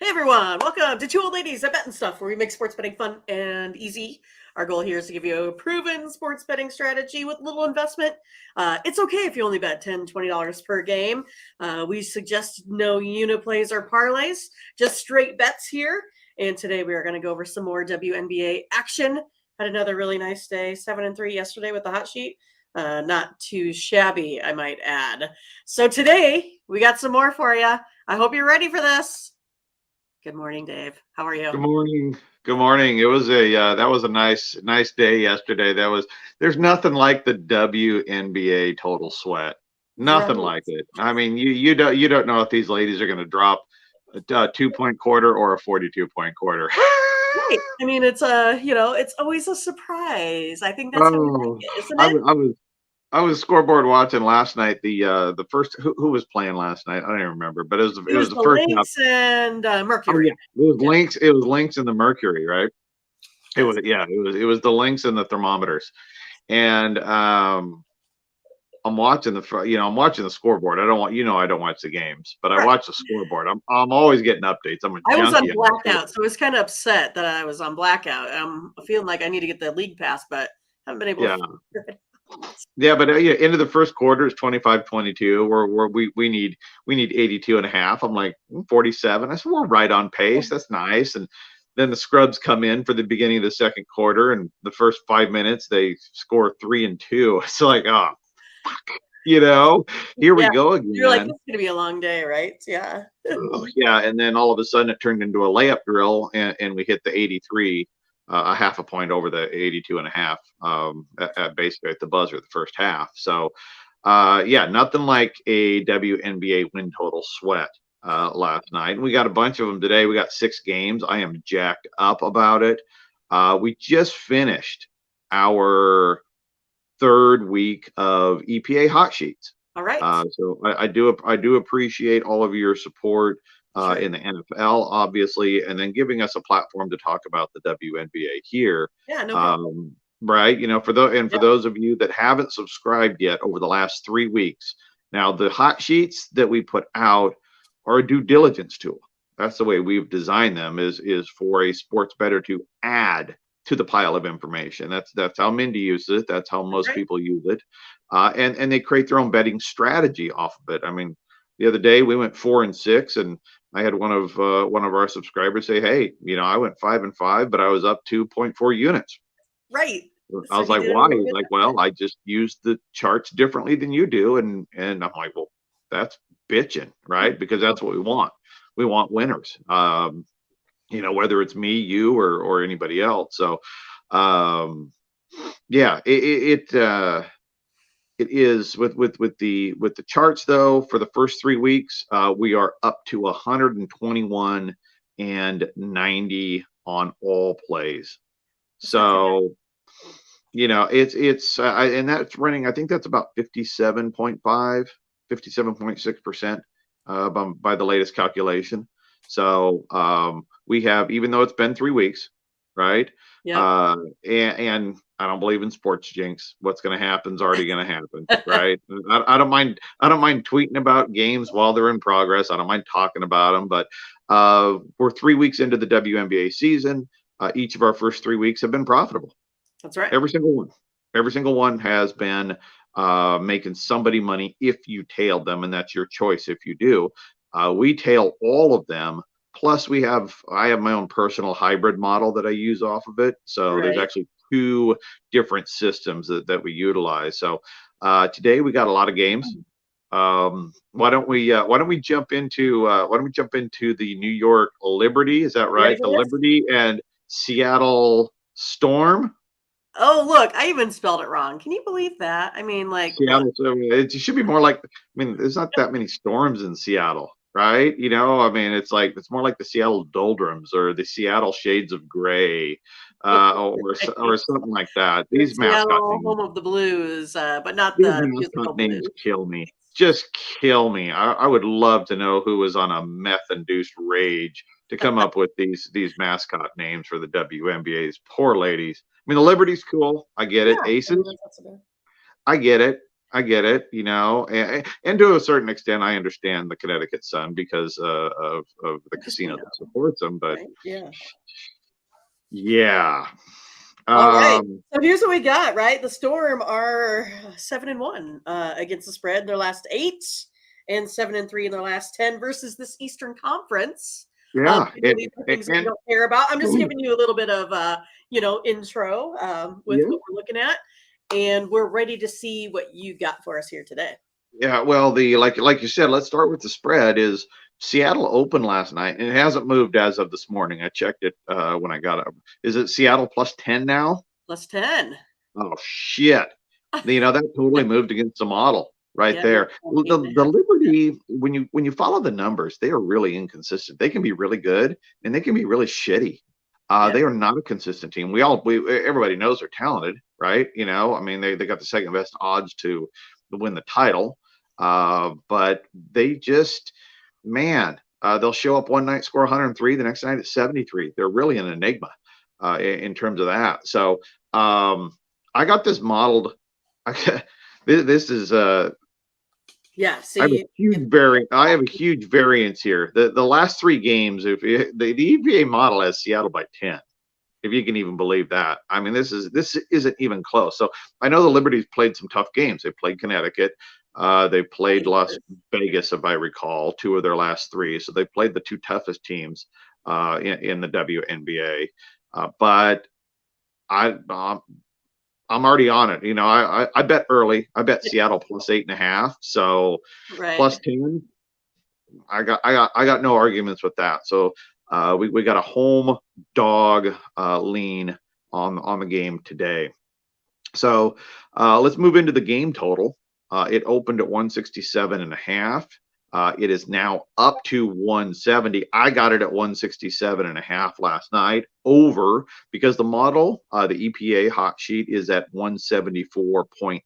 Hey everyone, welcome to Two Old Ladies That Bet and Stuff, where we make sports betting fun and easy. Our goal here is to give you a proven sports betting strategy with little investment. It's okay if you only bet $10, $20 per game. We suggest no uniplays or parlays, just straight bets here. And today we are going to go over some more WNBA action. Had another really nice day, 7-3 yesterday with the hot sheet. Not too shabby, I might add. So today we got some more for you. I hope you're ready for this. Good morning, Dave. How are you? Good morning. Good morning. It was that was a nice day yesterday. There's nothing like the WNBA total sweat. Nothing Right. like it. I mean, you don't know if these ladies are going to drop a 2-point quarter or a 42-point quarter. Right. I mean, it's it's always a surprise. I think that's how we like Oh, it, isn't I, it? was- I was I was scoreboard watching last night. The first who was playing last night? I don't even remember, but It it was was the the first half. Lynx and Oh Mercury. yeah, it was Yeah. Lynx. It was Lynx and the Mercury, right? It Yes. was it was the Lynx and the thermometers. And I'm watching the scoreboard. I don't watch the games, but I Right. watch the scoreboard. I'm always getting updates. I'm a I was on junkie on the blackout, scoreboard. so I was kind of upset that I was on blackout. I'm feeling like I need to get the league pass, but haven't been able to Yeah, figure it out. yeah, but yeah, into the first quarter is 25-22. We need 82 and a half. I'm like 47. I said we're right on pace. That's nice. And then the scrubs come in for the beginning of the second quarter, and the first 5 minutes they score 3 and 2. It's like, oh, you know, here we Yeah. go You're like, this again. is gonna be a long day, right? Yeah. Oh, yeah, and then all of a sudden it turned into a layup drill, and we hit the 83, a half a point over the 82 and a half, basically at the buzzer the first half. So, yeah, nothing like a WNBA win total sweat last night. And we got a bunch of them today. We got 6 games. I am jacked up about it. We just finished our third week of EPA Hot Sheets. All right. So I do appreciate all of your support Sure. in the NFL, obviously, and then giving us a platform to talk about the WNBA here. Yeah, no problem. Right, for Yeah. those of you that haven't subscribed yet over the last 3 weeks, now the hot sheets that we put out are a due diligence tool. That's the way we've designed them is for a sports bettor to add to the pile of information. That's how Mindy uses it. That's how That's most right. people use it, and they create their own betting strategy off of it. I mean, the other day we went 4-6, and I had one of our subscribers say, "Hey, I went 5-5, but I was up 2.4 units." Right. I So was he like, did a "Why?" little He's bit like, better. "Well, I just used the charts differently than you do," and I'm like, "Well, that's bitching, right? Because that's what we want. We want winners. Whether it's me, you, or anybody else." So, um, yeah, it is with the charts though. For the first 3 weeks, we are up to 121 and 90 on all plays. That's not too bad. So it's and that's running. I think that's about 57.5, 57.6% by the latest calculation. So we have, even though it's been 3 weeks, right? Yep. And I don't believe in sports jinx. What's going to happen is already going to happen, right? I don't mind. I don't mind tweeting about games while they're in progress. I don't mind talking about them. But we're 3 weeks into the WNBA season. Each of our first 3 weeks have been profitable. That's right. Every single one. Every single one has been making somebody money if you tailed them, and that's your choice if you do. We tail all of them. Plus, I have my own personal hybrid model that I use off of it. So there's Right. actually 2 different systems that we utilize. So today we got a lot of games. Why don't we jump into the New York Liberty? Is that You ready right? for The this? Liberty and Seattle Storm. Oh, look, I even spelled it wrong. Can you believe that? I mean, like, look, Seattle, so it should be more like, I mean, there's not that many storms in Seattle, right? I mean, it's more like the Seattle doldrums or the Seattle shades of gray, or right. something like that. The These mascot Seattle names, home of the blues, but not these the mascot musical names blues. kill me. Just kill me. I would love to know who was on a meth-induced rage to come up with these mascot names for the WNBA's poor ladies. I mean, the Liberty's cool. I get Yeah, it. I mean, Aces, that's not so bad. I get it. I get it, you know, and to a certain extent, I understand the Connecticut Sun because of the casino Casino, that supports them. But right? Yeah. yeah, All right. um, So here's what we got, right? The Storm are 7-1 against the spread in their last 8 and 7-3 in their last 10 versus this Eastern Conference. yeah, These are things that we and don't care about. I'm just giving you a little bit of intro with yeah, what we're looking at, and we're ready to see what you got for us here today. yeah. Well, the like you said, let's start with the spread. Is Seattle open last night, and it hasn't moved as of this morning. I checked it when I got up. Is it Seattle plus 10 now? Plus 10. Oh shit! You know that totally moved against the model right Yeah, there. eight and a The half. Yeah. Liberty, when you follow the numbers, they are really inconsistent. They can be really good and they can be really shitty. Yeah. They are not a consistent team. Everybody knows they're talented, right? You know, I mean they got the second best odds to win the title, but they just man, they'll show up one night, score 103, the next night it's 73. They're really an enigma in terms of that. So. I got this modeled. This is Yeah. I have a See, huge variant. I have a huge variance here. The last 3 games, if the EPA model has Seattle by 10, if you can even believe that. I mean, this isn't even close. So I know the Liberties played some tough games. They played Connecticut. They played Las Vegas, if I recall, 2 of their last 3. So they played the 2 toughest teams in the WNBA. But I I'm already on it. You know, I bet early. I bet Seattle plus 8.5. So plus right. 10. I got no arguments with that. So we got a home dog lean on the game today. So let's move into the game total. It opened at 167.5. It is now up to 170. I got it at 167.5 last night over because the model, the EPA Hot Sheet, is at 174.8.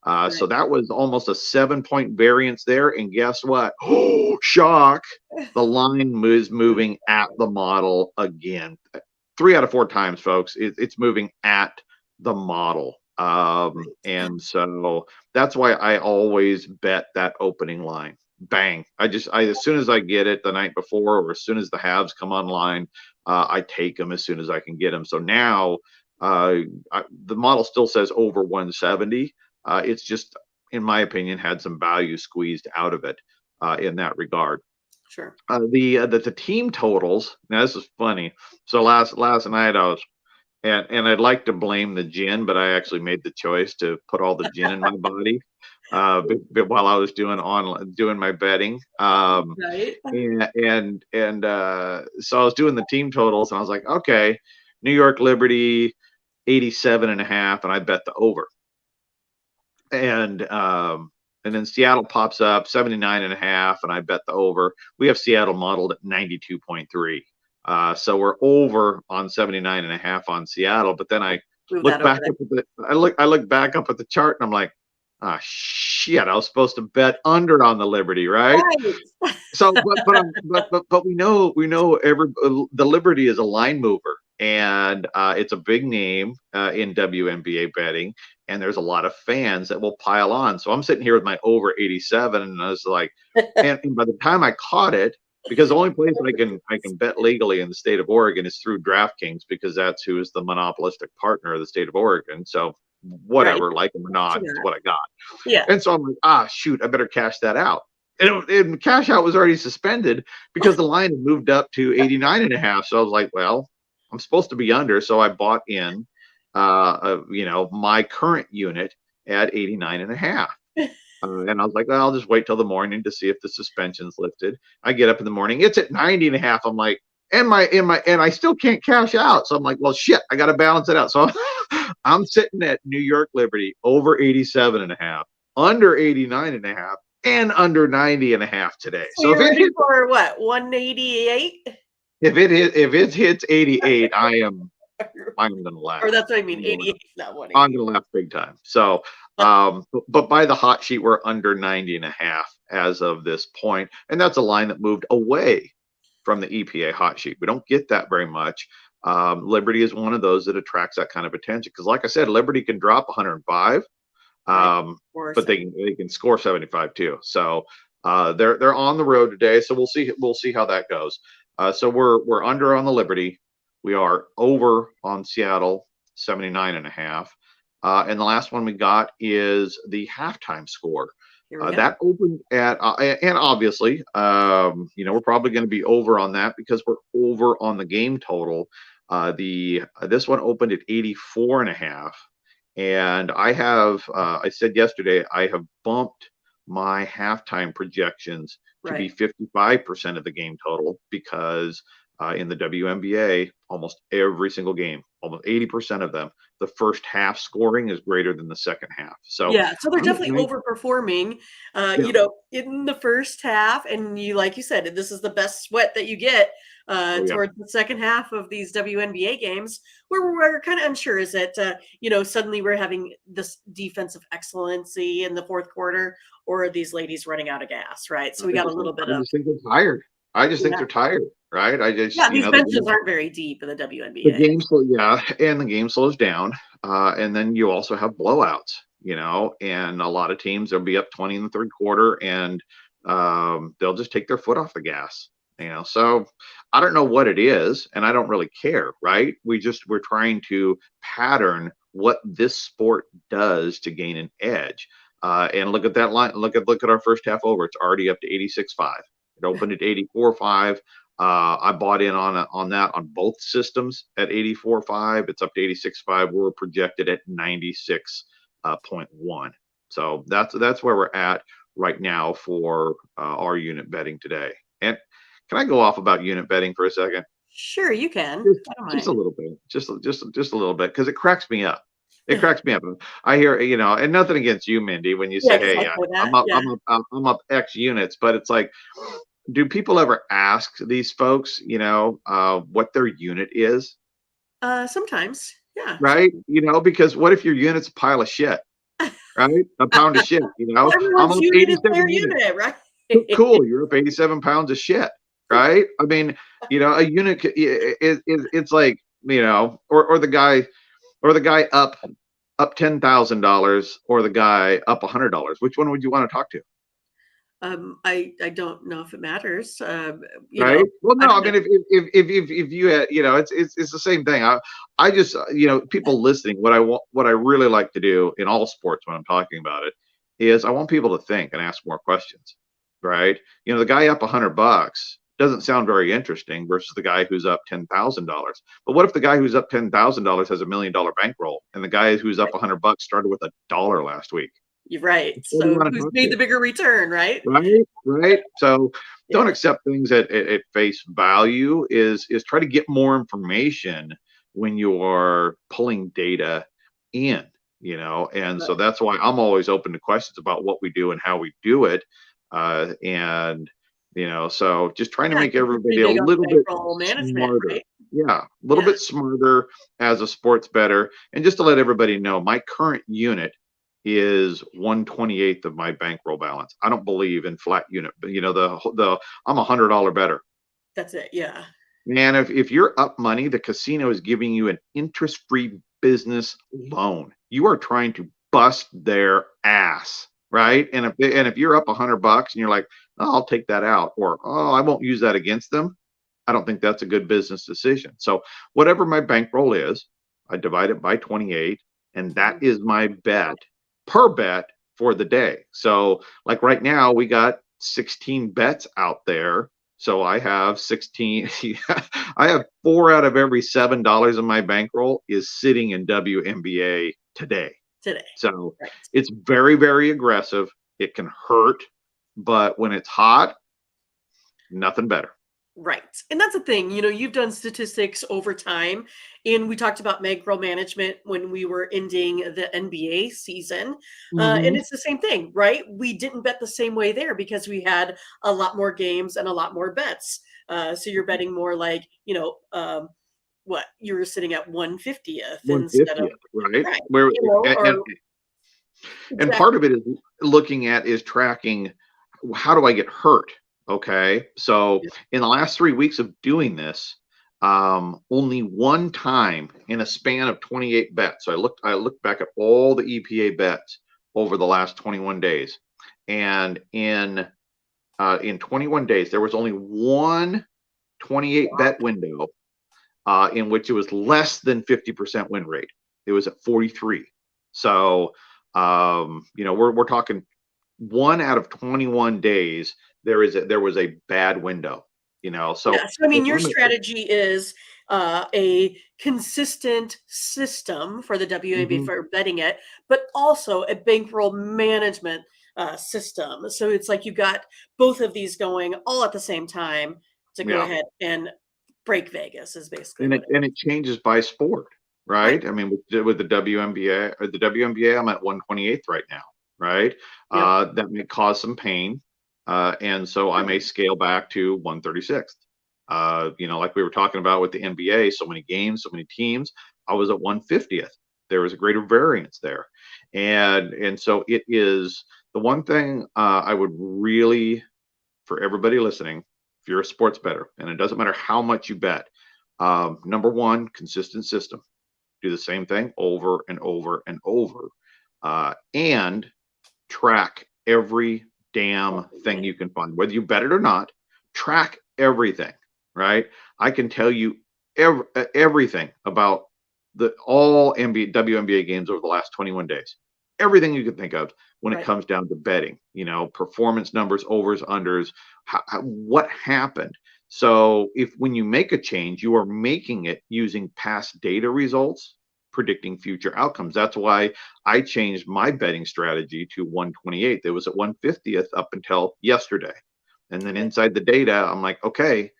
So Right. that was almost a 7-point variance there. And guess what? Oh, shock. The line is moving at the model again. 3 out of 4 times, folks. It's moving at the model. And so that's why I always bet that opening line. Bang. As soon as I get it the night before or as soon as the halves come online, I take them as soon as I can get them. So now the model still says over 170. It's just, in my opinion, had some value squeezed out of it in that regard. Sure. The team totals. Now this is funny. So last night I was and I'd like to blame the gin, but I actually made the choice to put all the gin in my body while I was doing my betting. Right. So I was doing the team totals, and I was like, okay, New York Liberty 87.5, and I bet the over. And then Seattle pops up 79.5, and I bet the over. We have Seattle modeled at 92.3. So we're over on 79.5 on Seattle. But then I Move look that over back up at I look back up at the chart and I'm like, ah, shit, I was supposed to bet under on the Liberty, right? Right. So, but we know the Liberty is a line mover, and it's a big name in WNBA betting, and there's a lot of fans that will pile on. So I'm sitting here with my over 87, and I was like, and by the time I caught it, because the only place I can bet legally in the state of Oregon is through DraftKings because that's who is the monopolistic partner of the state of Oregon. So Right. whatever, like them or not, it's what I got. Yeah. And so I'm like, ah, shoot, I better cash that out. And cash out was already suspended because the line had moved up to 89.5. So I was like, well, I'm supposed to be under. So I bought in, my current unit at 89.5. And I was like, well, I'll just wait till the morning to see if the suspension's lifted. I get up in the morning, it's at 90.5. I'm like, and I still can't cash out. So I'm like, well, shit, I got to balance it out. So I'm sitting at New York Liberty over 87.5, under 89.5, and under 90.5 today. So So you're ready for what? 188? if it hits 88, I'm gonna laugh. Or that's what I mean. 88, not I'm 180. gonna laugh big time. So but by the hot sheet, we're under 90.5 as of this point, and that's a line that moved away from the EPA hot sheet. We don't get that very much. Liberty is one of those that attracts that kind of attention because, like I said, Liberty can drop 105, Right. But they can score 75 too. So they're on the road today. So we'll see how that goes. So we're under on the Liberty. We are over on Seattle 79.5. And the last one we got is the halftime score. Here we go. That opened at, and obviously, we're probably going to be over on that because we're over on the game total. This one opened at 84.5. And I said yesterday, I have bumped my halftime projections to be 55% of the game total because in the WNBA, almost every single game, almost 80% of them, the first half scoring is greater than the second half. So yeah, so they're definitely overperforming, in the first half. And like you said, this is the best sweat that you get towards the second half of these WNBA games, where we're kind of unsure. Is it, suddenly we're having this defensive excellency in the fourth quarter, or are these ladies running out of gas, right? So we got a little bit of. I just think they're tired. I just think they're tired, right? These benches aren't very deep in the WNBA. The game and the game slows down, and then you also have blowouts, and a lot of teams they'll be up 20 in the third quarter, and they'll just take their foot off the gas, So I don't know what it is, and I don't really care, right? We're trying to pattern what this sport does to gain an edge, and look at that line. Look at our first half over. It's already up to 86.5. It opened at 84.5. I bought in on that on both systems at 84.5. It's up to 86.5. We're projected at 96.1. So that's where we're at right now for our unit betting today. And can I go off about unit betting for a second? Sure, you can. Just a little bit, just a little bit, because it cracks me up. It cracks me up. I hear, and nothing against you, Mindy, when you say, "Hey, I'm up X units," but it's like, do people ever ask these folks, what their unit is? Sometimes, yeah. Right? Because what if your unit's a pile of shit, right? A pound of shit, Well, I'm up 87 unit, right? Cool, you're up 87 pounds of shit, right? I mean, a unit it's like, or the guy up $10,000 or the guy up $100. Which one would you want to talk to? I don't know if it matters. Right? Well, no. I mean, if you had, it's the same thing. I just, people listening. What I really like to do in all sports when I'm talking about it is I want people to think and ask more questions. Right? The guy up $100 doesn't sound very interesting versus the guy who's up $10,000. But what if the guy who's up $10,000 has $1 million bankroll, and the guy who's up $100 started with $1 last week? You're right. So who's made the bigger return, right? Right. So don't accept things at face value. Is try to get more information when you are pulling data in, and so that's why I'm always open to questions about what we do and how we do it. So just trying to make everybody a little bit smarter. Right? Yeah, a little bit smarter as a sports bettor. And just to let everybody know, my current unit is 1/28 of my bankroll balance. I don't believe in flat unit, but I'm $100 better. That's it. Yeah. Man, if you're up money, the casino is giving you an interest-free business loan. You are trying to bust their ass, right? And if you're up $100 and you're like, oh, I'll take that out, or I won't use that against them, I don't think that's a good business decision. So whatever my bankroll is, I divide it by 28, and that is my bet per bet for the day. So like right now we got 16 bets out there. So I have 16. I have 4 out of every $7 in my bankroll is sitting in WNBA today. So it's very, very aggressive. It can hurt, but when it's hot, nothing better. Right. And that's the thing, you've done statistics over time, and we talked about bankroll management when we were ending the NBA season. And it's the same thing, right? We didn't bet the same way there because we had a lot more games and a lot more bets. So you're betting more like, what you were sitting at 1/50th instead of right. Where and part of it is looking at is tracking, how do I get hurt? Okay, so in the last 3 weeks of doing this, only one time in a span of 28 bets. So I looked back at all the EPA bets. over the last 21 days. And in 21 days, there was only one 28 bet window in which it was less than 50% win rate. It was at 43. So, we're talking 1 out of 21 days. There was a bad window, so. Yeah, so I mean, your strategy is a consistent system for the WNBA for betting it, but also a bankroll management system. So it's like you got both of these going all at the same time to go Yeah. ahead and break Vegas is basically And what it, and it changes by sport, right? I mean, with the WNBA, I'm at 128th right now, right? Yep. That may cause some pain, and so I may scale back to 136th. Like we were talking about with the NBA, so many games, so many teams. I was at 150th. There was a greater variance there, and so it is the one thing I would really, for everybody listening, if you're a sports bettor, and it doesn't matter how much you bet. Number one, consistent system. Do the same thing over and over and over, and track every damn thing you can find. Whether you bet it or not, track everything. Right? I can tell you everything about all WNBA games over the last 21 days. Everything you can think of when it comes down to betting. Performance numbers, overs, unders, what happened. So when you make a change, you are making it using past data results, predicting future outcomes. That's why I changed my betting strategy to 128. It was at 150th up until yesterday. And then inside the data, I'm like, okay,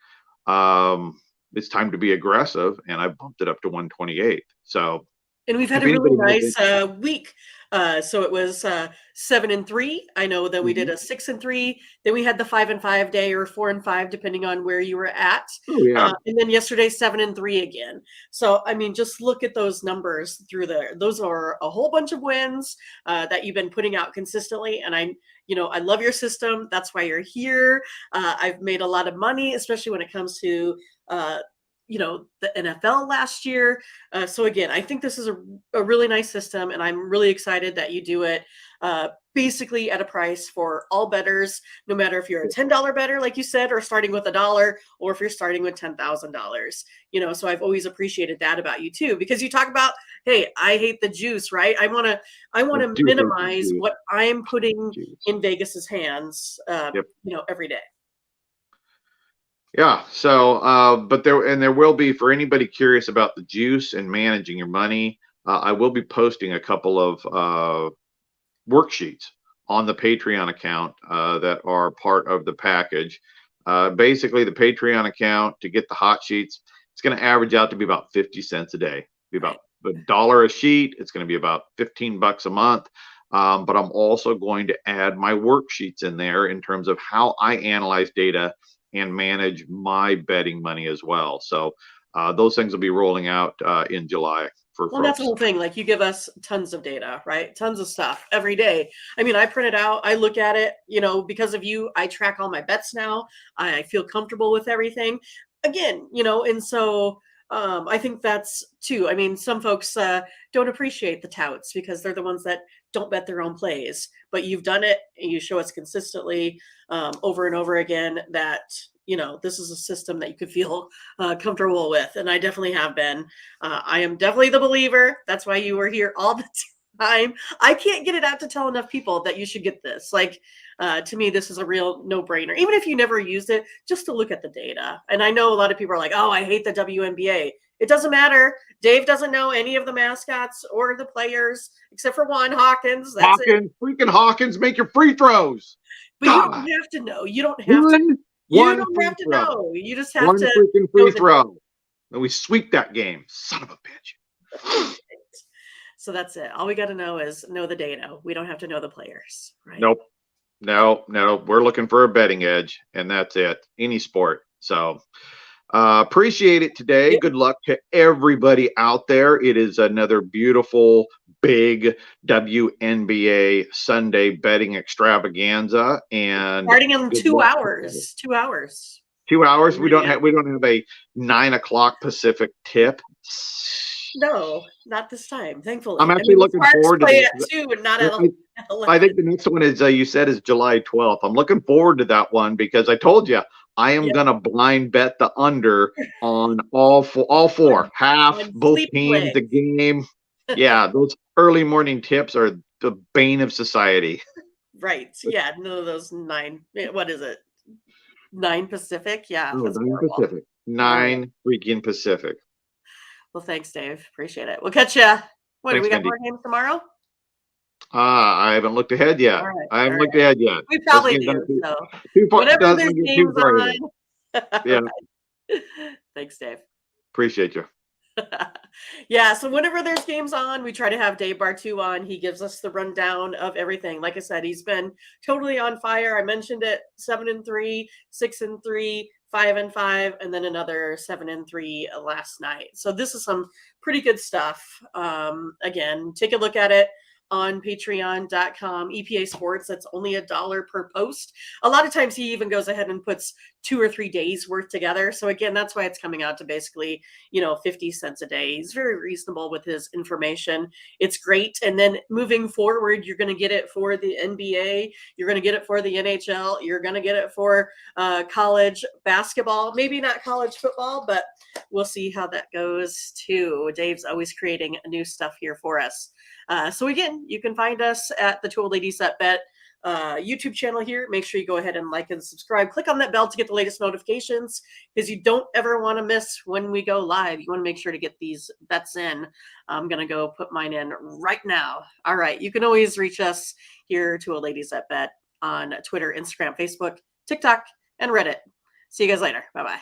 it's time to be aggressive. And I bumped it up to 128. So, and we've had a really nice week. So it was 7-3. I know that we did a 6-3. Then we had the 5-5 day, or 4-5, depending on where you were at. Oh, yeah. And then yesterday, 7-3 again. So, I mean, just look at those numbers through there. Those are a whole bunch of wins that you've been putting out consistently. And I love your system. That's why you're here. I've made a lot of money, especially when it comes to the NFL last year. So again, I think this is a really nice system, and I'm really excited that you do it basically at a price for all bettors, no matter if you're a $10 bettor, like you said, or starting with $1, or if you're starting with $10,000. So I've always appreciated that about you too, because you talk about, hey, I hate the juice, right? I want to minimize what I'm putting in Vegas's hands, every day. Yeah. So, but there will be, for anybody curious about the juice and managing your money, I will be posting a couple of worksheets on the Patreon account that are part of the package. Basically, the Patreon account, to get the hot sheets, it's going to average out to be about 50 cents a day, be about $1 a sheet. It's going to be about $15 a month. But I'm also going to add my worksheets in there in terms of how I analyze data and manage my betting money as well. So those things will be rolling out in July for folks. That's the whole thing. Like, you give us tons of data, right? Tons of stuff every day. I mean, I print it out. I look at it, because of you, I track all my bets now. I feel comfortable with everything again, and so I think that's too. I mean, some folks don't appreciate the touts because they're the ones that don't bet their own plays, but you've done it and you show us consistently over and over again that this is a system that you could feel comfortable with. And I definitely have been. I am definitely the believer. That's why you were here all the time. I can't get it out to tell enough people that you should get this. Like, to me, this is a real no-brainer. Even if you never used it, just to look at the data. And I know a lot of people are like, oh, I hate the WNBA. It doesn't matter. Dave doesn't know any of the mascots or the players except for one, Hawkins. That's freaking Hawkins, make your free throws. But you don't have to know. You don't have to. You don't have to know. You just have to. One freaking free throw. And we sweep that game. Son of a bitch. So that's it. All we got to know is know the data. We don't have to know the players, right? Nope. No. We're looking for a betting edge, and that's it. Any sport. So appreciate it today. Good luck to everybody out there. It is another beautiful, big WNBA Sunday betting extravaganza, and starting in 2 hours. 2 hours. 2 hours. We don't have a 9 o'clock Pacific tip. No, not this time, thankfully. I'm I actually mean, the looking Sparks forward to play that. at 2 and not at I, 11. I think the next one is you said is July 12th. I'm looking forward to that one because I told you I am Yep. gonna blind bet the under on all four half, On both sleeping teams, the legs. game. Yeah, those early morning tips are the bane of society. Right. Yeah, none of those 9, what is it? 9 Pacific? Yeah, Oh, that's 9 horrible. Pacific, All right. 9 freaking Pacific. Well, thanks, Dave. Appreciate it. We'll catch you. What, do Thanks, we got Mindy. more games tomorrow? I haven't looked ahead All yet. right. I All haven't looked right. ahead yet. We Doesn't probably get do. So too far. whenever there's Doesn't get too games far on. ahead. All Yeah, right. Thanks, Dave. appreciate you. Yeah, so whenever there's games on, we try to have Dave Bartoo on. He gives us the rundown of everything. Like I said, he's been totally on fire. I mentioned it: 7-3, 6-3, 5-5, and then another 7-3 last night. So this is some pretty good stuff. Again, take a look at it on patreon.com. EPA Sports, that's only $1 per post. A lot of times he even goes ahead and puts 2 or 3 days worth together. So again, that's why it's coming out to basically 50 cents a day. He's very reasonable with his information. It's great. And then moving forward, you're going to get it for the NBA. You're going to get it for the NHL. You're going to get it for college basketball. Maybe not college football, but we'll see how that goes too. Dave's always creating new stuff here for us. So again, you can find us at the Two Old Ladies That Bet YouTube channel here. Make sure you go ahead and like and subscribe. Click on that bell to get the latest notifications because you don't ever want to miss when we go live. You want to make sure to get these bets in. I'm going to go put mine in right now. All right. You can always reach us here, Two Old Ladies That Bet, on Twitter, Instagram, Facebook, TikTok, and Reddit. See you guys later. Bye-bye.